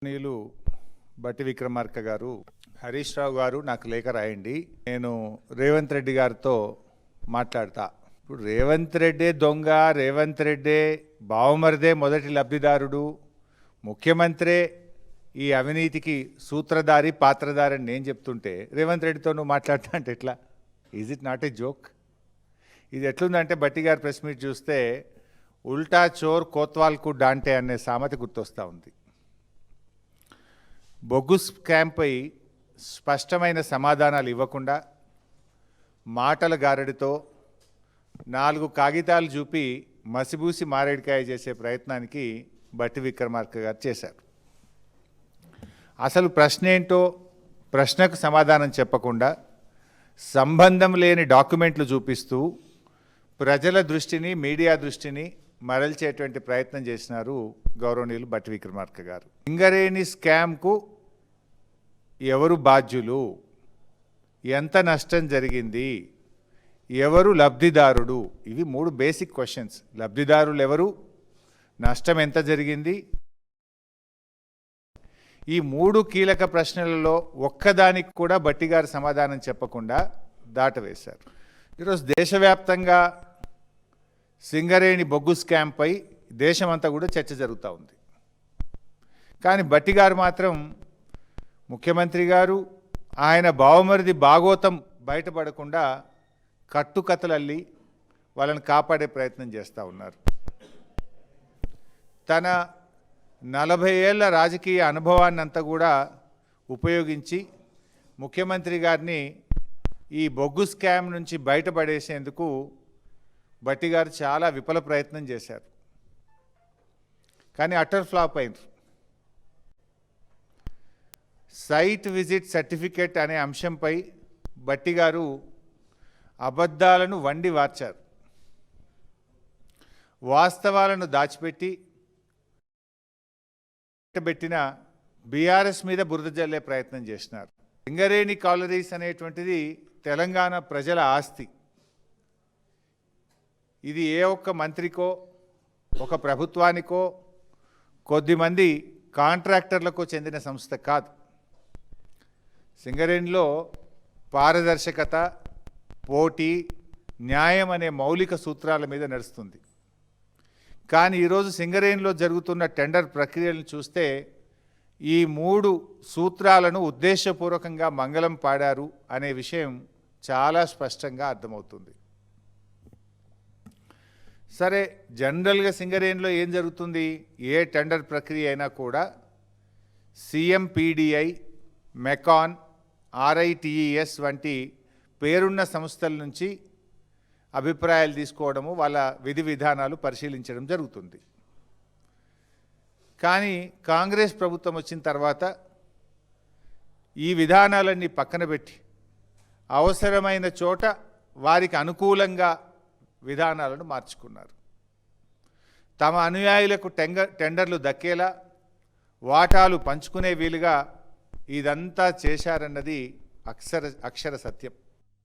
నీలు బట్టి విక్రమార్క గారు, హరీష్ రావు గారు నాకు లేఖ రాయండి, నేను రేవంత్ రెడ్డి గారితో మాట్లాడతా. ఇప్పుడు రేవంత్ రెడ్డే దొంగ, రేవంత్ రెడ్డే బావమరిదే మొదటి లబ్ధిదారుడు, ముఖ్యమంత్రే ఈ అవినీతికి సూత్రధారి పాత్రధారి అని నేను చెప్తుంటే రేవంత్ రెడ్డితో నువ్వు మాట్లాడతా అంటే ఎట్లా? Is it not a joke? ఇది ఎట్లుందంటే బట్టి గారి ప్రెస్ మీట్ చూస్తే ఉల్టా చోర్ కోత్వాల్కు డాంటే అనే సామెత గుర్తొస్తూ ఉంది. బొగ్గు స్కామ్పై స్పష్టమైన సమాధానాలు ఇవ్వకుండా మాటల గారడితో 4 కాగితాలు చూపి మసిబూసి మారేడికాయ చేసే ప్రయత్నానికి బట్టి విక్రమార్క గారు చేశారు. అసలు ప్రశ్న ఏంటో ప్రశ్నకు సమాధానం చెప్పకుండా సంబంధం లేని డాక్యుమెంట్లు చూపిస్తూ ప్రజల దృష్టిని, మీడియా దృష్టిని మరల్చేటువంటి ప్రయత్నం చేసినారు గౌరవనీయులు బట్టి విక్రమార్క గారు. సింగరేణి స్కామ్కు ఎవరు బాధ్యులు, ఎంత నష్టం జరిగింది, ఎవరు లబ్ధిదారుడు, ఇవి 3 బేసిక్ క్వశ్చన్స్. లబ్ధిదారులు ఎవరు, నష్టం ఎంత జరిగింది, ఈ 3 కీలక ప్రశ్నలలో ఒక్కదానికి కూడా బట్టి గారు సమాధానం చెప్పకుండా దాటవేశారు. ఈరోజు దేశవ్యాప్తంగా సింగరేణి బొగ్గు స్కామ్పై దేశమంతా కూడా చర్చ జరుగుతూ ఉంది. కానీ బట్టి గారు మాత్రం ముఖ్యమంత్రి గారు, ఆయన బావమరిది భాగోతం బయటపడకుండా కట్టుకథలల్లి వాళ్ళని కాపాడే ప్రయత్నం చేస్తూ ఉన్నారు. తన 40 ఏళ్ల రాజకీయ అనుభవాన్ని అంతా కూడా ఉపయోగించి ముఖ్యమంత్రి గారిని ఈ బొగ్గు స్కామ్ నుంచి బయటపడేసేందుకు బట్టి గారు చాలా విఫల ప్రయత్నం చేశారు. కానీ అటర్ ఫ్లాప్ అయింది. సైట్ విజిట్ సర్టిఫికేట్ అనే అంశంపై బట్టి గారు అబద్ధాలను వండి వార్చారు. వాస్తవాలను దాచిపెట్టి పెట్టిన బీఆర్ఎస్ మీద బురద జల్లే ప్రయత్నం చేసినారు. సింగరేణి కాలరీస్ అనేటువంటిది తెలంగాణ ప్రజల ఆస్తి. ఇది ఏ ఒక్క మంత్రికో, ఒక ప్రభుత్వానికో, కొద్దిమంది కాంట్రాక్టర్లకు చెందిన సంస్థ కాదు. సింగరేణిలో పారదర్శకత, పోటీ, న్యాయం అనే మౌలిక సూత్రాల మీద నడుస్తుంది. కానీ ఈరోజు సింగరేణిలో జరుగుతున్న టెండర్ ప్రక్రియలను చూస్తే ఈ 3 సూత్రాలను ఉద్దేశపూర్వకంగా మంగళం పాడారు అనే విషయం చాలా స్పష్టంగా అర్థమవుతుంది. సరే, జనరల్గా సింగరేణిలో ఏం జరుగుతుంది? ఏ టెండర్ ప్రక్రియ అయినా కూడా సిఎంపిడిఐ, మెకాన్, ఆర్ఐటిఈఎస్ వంటి పేరున్న సంస్థల నుంచి అభిప్రాయాలు తీసుకోవడము, వాళ్ళ విధి విధానాలు పరిశీలించడం జరుగుతుంది. కానీ కాంగ్రెస్ ప్రభుత్వం వచ్చిన తర్వాత ఈ విధానాలన్నీ పక్కన పెట్టి అవసరమైన చోట వారికి అనుకూలంగా విధానాలను మార్చుకున్నారు. తమ అనుయాయులకు టెండర్లు దక్కేలా, వాటాలు పంచుకునే వీలుగా ఇదంతా చేశారన్నది అక్షర సత్యం.